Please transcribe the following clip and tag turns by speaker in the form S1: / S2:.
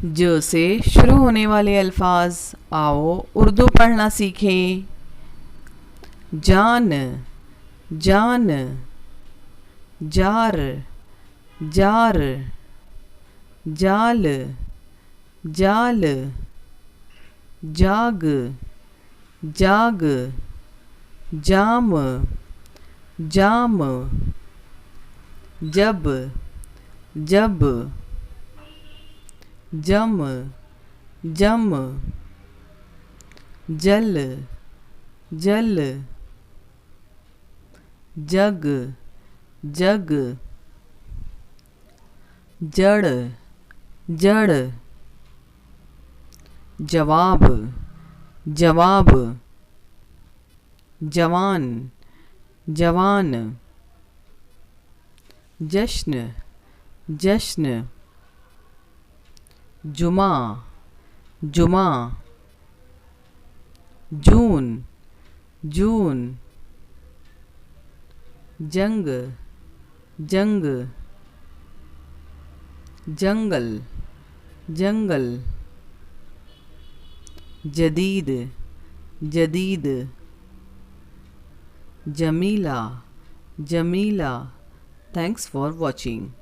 S1: ज से शुरू होने वाले अल्फाज आओ उर्दू पढ़ना सीखें। जान, जान, जार, जार, जाल, जाल, जाग, जाग, जाम, जाम, जब, जब, जम, जम, जल, जल, जग, जग, जड़, जड़, जवाब, जवाब, जवान, जवान, जश्न, जश्न, जुमा, जुमा, जून, जून, जंग, जंग, जंगल, जंगल, जदीद, जदीद, Jamila, Jamila. Thanks for watching.